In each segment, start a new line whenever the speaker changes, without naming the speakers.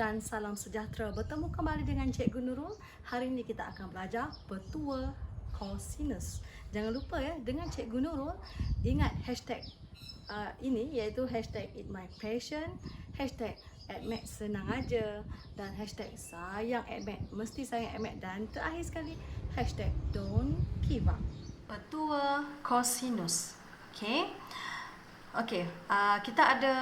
dan salam sejahtera. Bertemu kembali dengan Cikgu Nurul. Hari ini kita akan belajar petua kosinus. Jangan lupa ya, dengan Cikgu Nurul, ingat hashtag ini iaitu hashtag Eat My Passion, hashtag AdMed senang aja, dan hashtag sayang AdMed, mesti sayang AdMed, dan terakhir sekali hashtag Don't Give Up. Petua kosinus. Okay. Okey, kita ada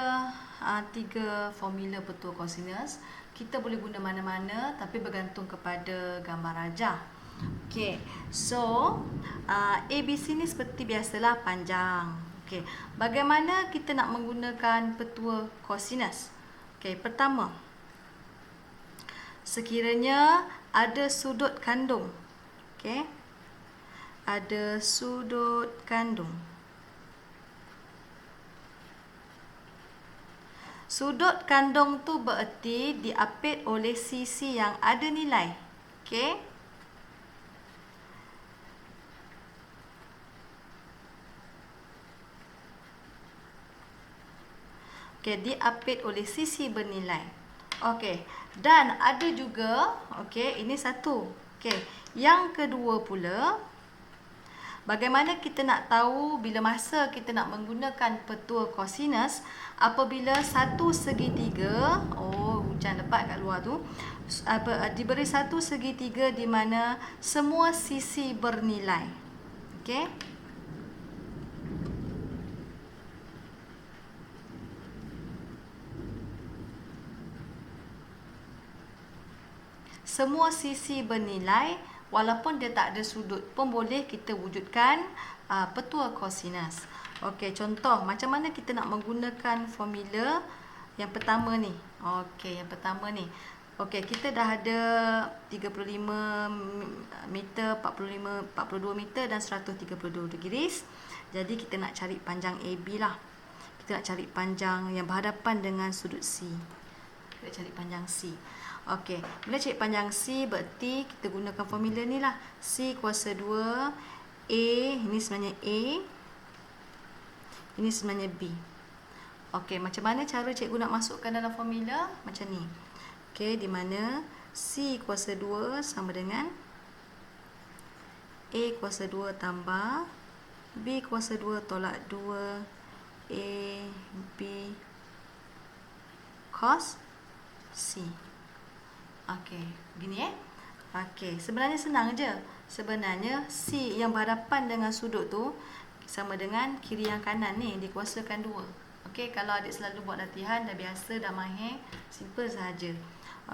tiga formula petua kosinus. Kita boleh guna mana-mana tapi bergantung kepada gambar rajah. Okey, so ABC ni seperti biasalah panjang. Okey, bagaimana kita nak menggunakan petua kosinus? Okey, pertama, sekiranya ada sudut kandung. Okey, ada sudut kandung. Sudut kandung tu bererti diapit oleh sisi yang ada nilai. Okey. Okey, diapit oleh sisi bernilai. Okey. Dan ada juga, okey, ini satu. Okey. Yang kedua pula, bagaimana kita nak tahu bila masa kita nak menggunakan petua kosinus apabila satu segitiga, hujan lebat kat luar tu, diberi satu segitiga di mana semua sisi bernilai. Okey. Semua sisi bernilai, walaupun dia tak ada sudut pun boleh kita wujudkan petua kosinus. Okey, contoh macam mana kita nak menggunakan formula yang pertama ni. Okey, yang pertama ni. Okey, kita dah ada 35 meter, 42 meter dan 132 degrees. Jadi kita nak cari panjang AB lah. Kita nak cari panjang yang berhadapan dengan sudut C. Kita cari panjang C. Okey, bila cari panjang C berarti kita gunakan formula ni lah. C kuasa 2, A, ini sebenarnya A, ini sebenarnya B. Okey, macam mana cara cikgu nak masukkan dalam formula? Macam ni. Okey, di mana C kuasa 2 sama dengan A kuasa 2 tambah B kuasa 2 tolak 2 A, B, cos C. Okey, begini Okey, sebenarnya senang je. Sebenarnya C yang berhadapan dengan sudut tu sama dengan kiri yang kanan ni dikuasakan 2. Okey, kalau adik selalu buat latihan dah biasa, dah mahir, simple sahaja.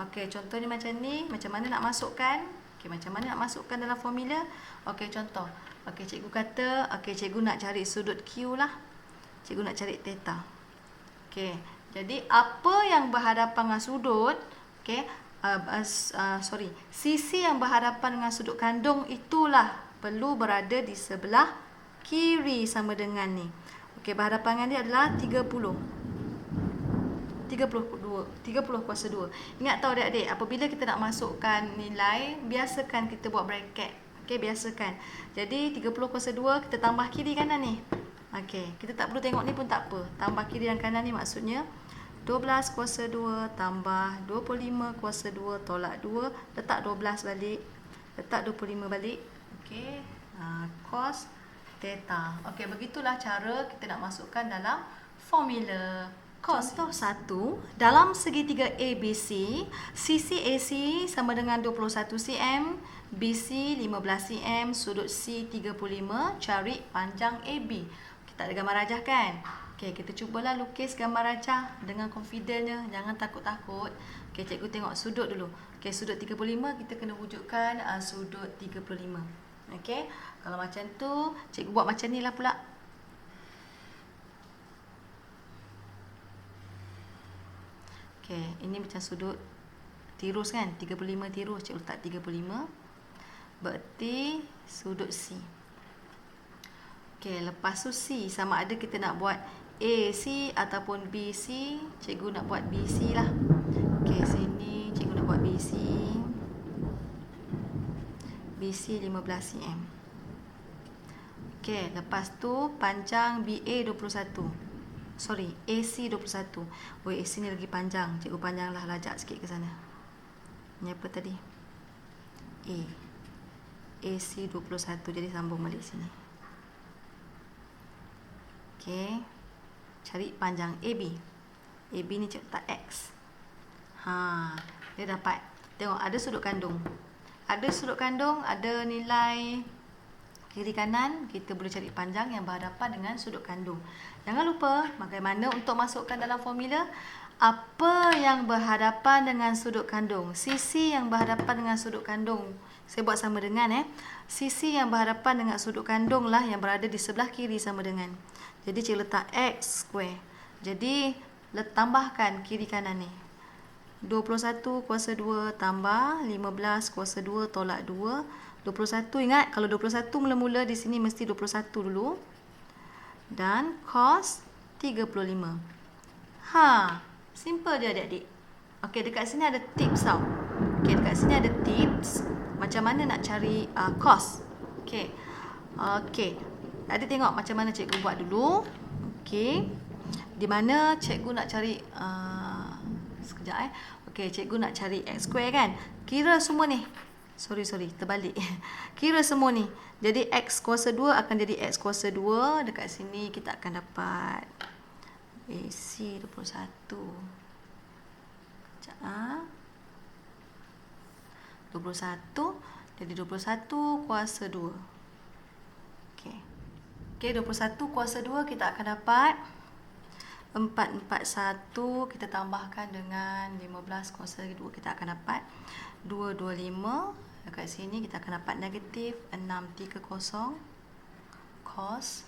Okey, contohnya macam ni, macam mana nak masukkan? Okey, macam mana nak masukkan dalam formula? Okey, contoh. Okey, cikgu kata, okey, cikgu nak cari sudut Q lah. Cikgu nak cari theta. Okey, jadi apa yang berhadapan dengan sudut, okey, sisi yang berhadapan dengan sudut kandung itulah perlu berada di sebelah kiri sama dengan ni. Okey, berhadapan dengan dia adalah 30 kuasa 2. Ingat tahu adik-adik, apabila kita nak masukkan nilai, biasakan kita buat bracket. Okey, biasakan. Jadi 30 kuasa 2 kita tambah kiri kanan ni. Okey, kita tak perlu tengok ni pun tak apa. Tambah kiri dan kanan ni maksudnya 12 kuasa 2 tambah 25 kuasa 2 tolak 2. Letak 12 balik. Letak 25 balik. Okey. Cos theta. Okey, begitulah cara kita nak masukkan dalam formula cos. Contoh 1. Dalam segitiga ABC, sisi AC sama dengan 21 cm, BC 15 cm, sudut C 35. Cari panjang AB. Kita ada gambar rajah kan? Okey, kita cubalah lukis gambar rajah dengan confidentnya, jangan takut-takut. Okey, cikgu tengok sudut dulu. Okey, sudut 35 kita kena wujudkan sudut 35. Okey, kalau macam tu, cikgu buat macam ni lah pula. Okey, ini macam sudut tirus kan? 35 tirus, cikgu letak 35. Berarti sudut C. Okey, lepas tu C sama ada kita nak buat AC ataupun BC, cikgu nak buat BC lah. Okey, sini cikgu nak buat BC. BC 15 cm. Okey, lepas tu panjang BA 21. Sorry, AC 21. Oi, AC ni lagi panjang. Cikgu panjanglah lajak sikit ke sana. Ni apa tadi? A. AC 21. Jadi sambung balik sini. Okey. Cari panjang AB. AB ni cikgu tak X. Dia dapat. Tengok ada sudut kandung. Ada sudut kandung, ada nilai kiri kanan, kita boleh cari panjang yang berhadapan dengan sudut kandung. Jangan lupa bagaimana untuk masukkan dalam formula apa yang berhadapan dengan sudut kandung. Sisi yang berhadapan dengan sudut kandung. Saya buat sama dengan sisi yang berhadapan dengan sudut kandung lah yang berada di sebelah kiri sama dengan. Jadi cikgu letak X square. Jadi tambahkan kiri kanan ni. 21 kuasa 2 tambah 15 kuasa 2 tolak 2. 21, ingat kalau 21 mula-mula di sini mesti 21 dulu. Dan cos 35. Simple je adik-adik. Okey, dekat sini ada tips tau. Okey, dekat sini ada tips macam mana nak cari cos. Okey. Okey. Adik tengok macam mana cikgu buat dulu. Okey. Di mana cikgu nak cari sekejap Okey, cikgu nak cari X square kan. Kira semua ni. Sorry, terbalik. Kira semua ni. Jadi X kuasa 2 akan jadi X kuasa 2. Dekat sini kita akan dapat AC 21. Sekejap 21. Jadi 21 kuasa 2. Okey. Okey, 21 kuasa 2 kita akan dapat 441. Kita tambahkan dengan 15 kuasa 2. Kita akan dapat 225. Dekat sini kita akan dapat negatif 630 cos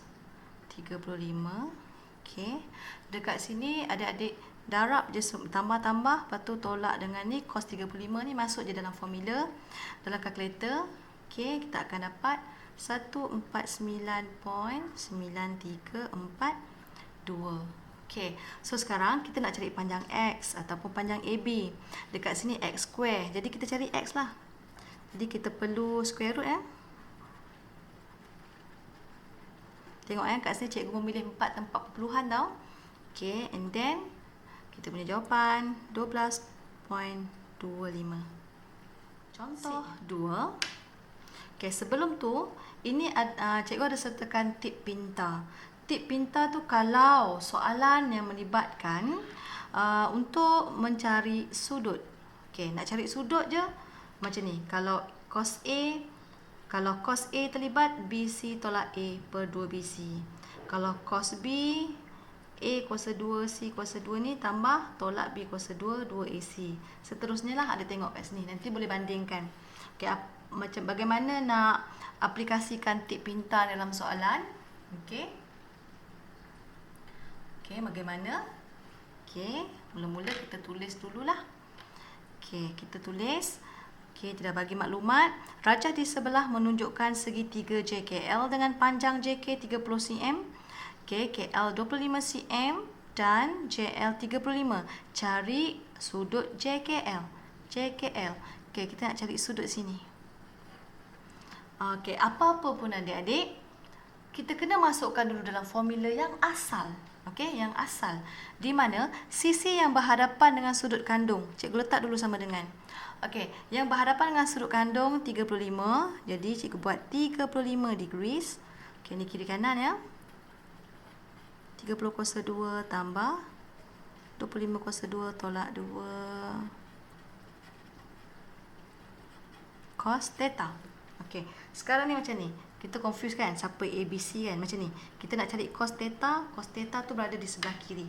35. Okey. Dekat sini adik-adik darab je, tambah-tambah, lepas tu tolak dengan ni, cos 35 ni masuk je dalam formula dalam kalkulator. Okey, kita akan dapat 149.9342. Okey, so sekarang kita nak cari panjang X ataupun panjang AB. Dekat sini X square, jadi kita cari X lah. Jadi kita perlu square root Tengok kat sini cikgu memilih 4 tempat perpuluhan tau. Okey, and then kita punya jawapan 12.25. Contoh 2. Okey, sebelum tu ini cikgu ada sertakan tip pintar. Tip pintar tu kalau soalan yang melibatkan untuk mencari sudut. Okey, nak cari sudut je macam ni. Kalau cos A terlibat, BC tolak A per 2BC. Kalau cos B, A kuasa 2, C kuasa 2 ni tambah tolak B kuasa 2, 2AC. Seterusnya lah ada tengok kat sini. Nanti boleh bandingkan. Okey, macam bagaimana nak aplikasikan tip pintar dalam soalan. Okey. Okey, bagaimana? Okey, mula-mula kita tulis dululah. Okey, kita tulis. Okey, kita dah bagi maklumat. Rajah di sebelah menunjukkan segitiga JKL dengan panjang JK 30 cm. Okey, KL 25 cm dan JL 35. Cari sudut JKL. Okey, kita nak cari sudut sini. Okey, apa-apa pun adik-adik, kita kena masukkan dulu dalam formula yang asal. Okey, yang asal. Di mana sisi yang berhadapan dengan sudut kandung. Cikgu letak dulu sama dengan. Okey, yang berhadapan dengan sudut kandung 35. Jadi cikgu buat 35 degrees. Okey, ni kiri kanan ya. 30 kuasa 2 tambah 25 kuasa 2 tolak 2 cos theta. Okey, sekarang ni macam ni. Kita confuse kan siapa ABC kan, macam ni. Kita nak cari cos theta tu berada di sebelah kiri.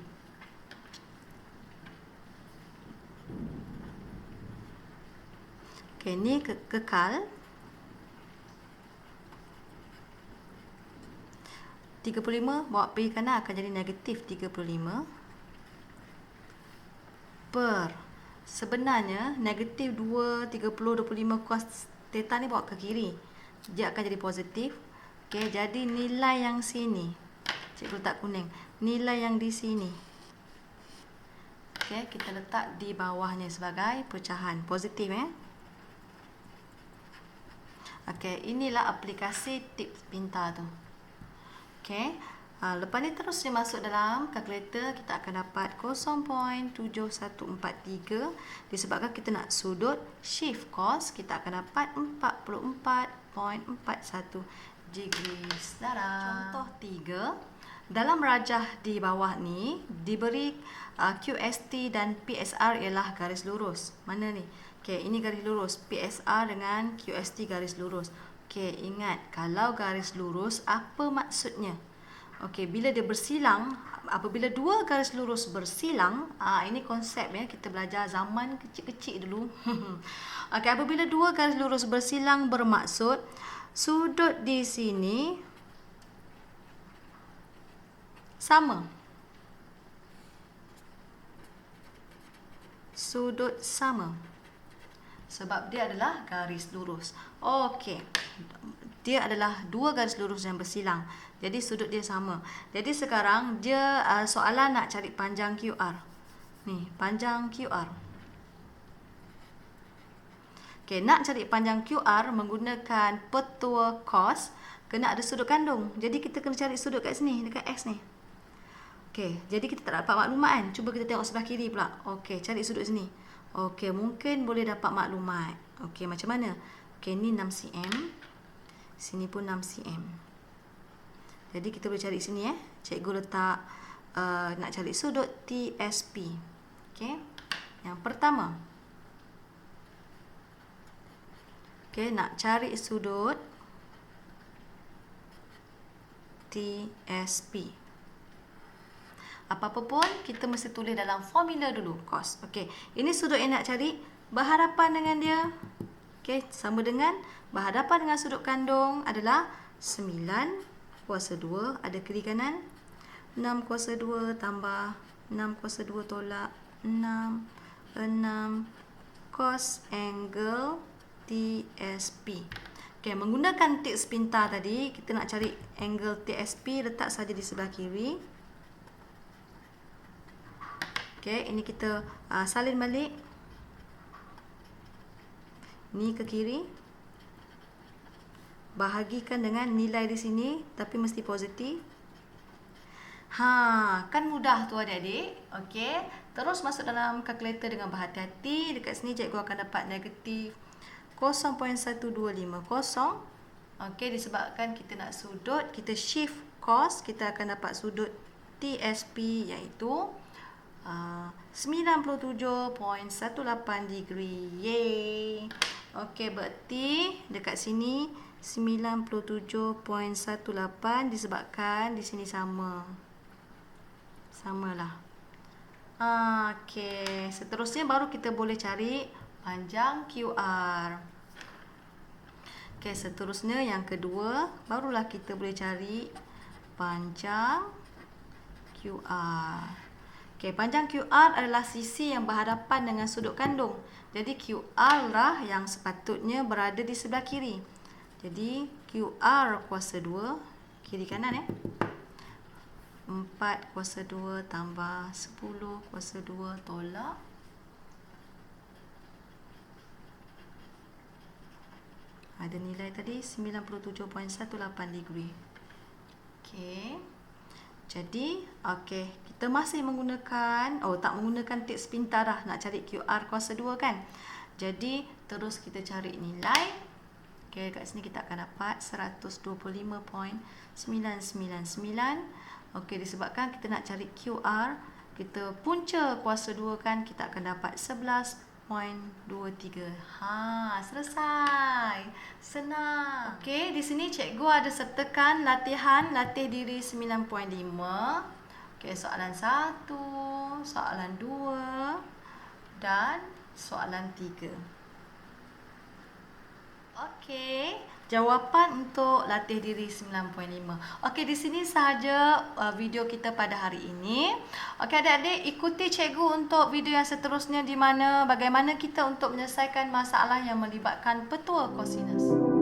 Okey, ni kekal. 35 bawa pergi kanan akan jadi negatif 35 per, sebenarnya negatif 2, 30, 25 cos theta ni bawa ke kiri, dia akan jadi positif. Okey, jadi nilai yang sini, cikgu letak kuning, nilai yang di sini, okey, kita letak di bawahnya sebagai pecahan positif Okey, inilah aplikasi tips pintar tu. Okey, Lepas ni terus dia masuk dalam kalkulator, kita akan dapat 0.7143. Disebabkan kita nak sudut shift cos, kita akan dapat 44.41 degrees. Contoh 3. Dalam rajah di bawah ni diberi QST dan PSR ialah garis lurus. Mana ni? Okey, ini garis lurus. PSR dengan QST garis lurus. Okey, ingat kalau garis lurus apa maksudnya? Okey, bila dia bersilang, apabila dua garis lurus bersilang, ini konsep ya, kita belajar zaman kecil-kecil dulu. Okey, apabila dua garis lurus bersilang bermaksud sudut di sini sama. Sudut sama. Sebab dia adalah garis lurus. Okey. Dia adalah dua garis lurus yang bersilang. Jadi sudut dia sama. Jadi sekarang dia soalan nak cari panjang QR. Ni, panjang QR. Okey, nak cari panjang QR menggunakan petua cos, kena ada sudut kandung. Jadi kita kena cari sudut kat sini, dekat X ni. Okey, jadi kita tak dapat maklumat kan. Cuba kita tengok sebelah kiri pula. Okey, cari sudut sini. Okey, mungkin boleh dapat maklumat. Okey, macam mana? Okey, ni 6 cm. Sini pun 6 cm. Jadi kita boleh cari sini Cikgu letak nak cari sudut TSP. Okey. Yang pertama. Okey, nak cari sudut TSP. Apa-apa pun kita mesti tulis dalam formula dulu, cos. Okey, ini sudut yang nak cari berhadapan dengan dia. Okey, sama dengan berhadapan dengan sudut kandung adalah 9 kuasa 2 ada kiri kanan. 6 kuasa 2 tambah 6 kuasa 2 tolak 6 cos angle TSP. Okey, menggunakan tips pintar tadi, kita nak cari angle TSP, letak saja di sebelah kiri. Okey, ini kita salin balik. Ni ke kiri. Bahagikan dengan nilai di sini, tapi mesti positif. Kan mudah tu adik-adik. Okey, terus masuk dalam kalkulator dengan berhati-hati. Dekat sini cikgu akan dapat negatif 0.1250. Okey, disebabkan kita nak sudut, kita shift cos, kita akan dapat sudut TSP iaitu 97.18 degree. Yeay. Okey, berarti dekat sini 97.18 disebabkan di sini sama. Samalah. Okey, seterusnya baru kita boleh cari panjang QR. Okey, seterusnya yang kedua, barulah kita boleh cari panjang QR. Okey, panjang QR adalah sisi yang berhadapan dengan sudut kandung. Jadi QR lah yang sepatutnya berada di sebelah kiri. Jadi QR kuasa 2, kiri kanan 4 kuasa 2 tambah 10 kuasa 2 tolak. Ada nilai tadi 97.18 degree. Okey. Jadi, kita masih menggunakan, tak menggunakan tips pintar dah nak cari QR kuasa 2 kan. Jadi, terus kita cari nilai. Okey, kat sini kita akan dapat 125.999. Okey, disebabkan kita nak cari QR, kita punca kuasa 2 kan, kita akan dapat 11.23. Selesai. Senang. Okey, di sini cikgu ada sertakan latihan latih diri 9.5. Okey, soalan 1, soalan 2 dan soalan 3. Okey, jawapan untuk latih diri 9.5. Okey, di sini sahaja video kita pada hari ini. Okey, adik-adik, ikuti cikgu untuk video yang seterusnya di mana bagaimana kita untuk menyelesaikan masalah yang melibatkan petua kosinus.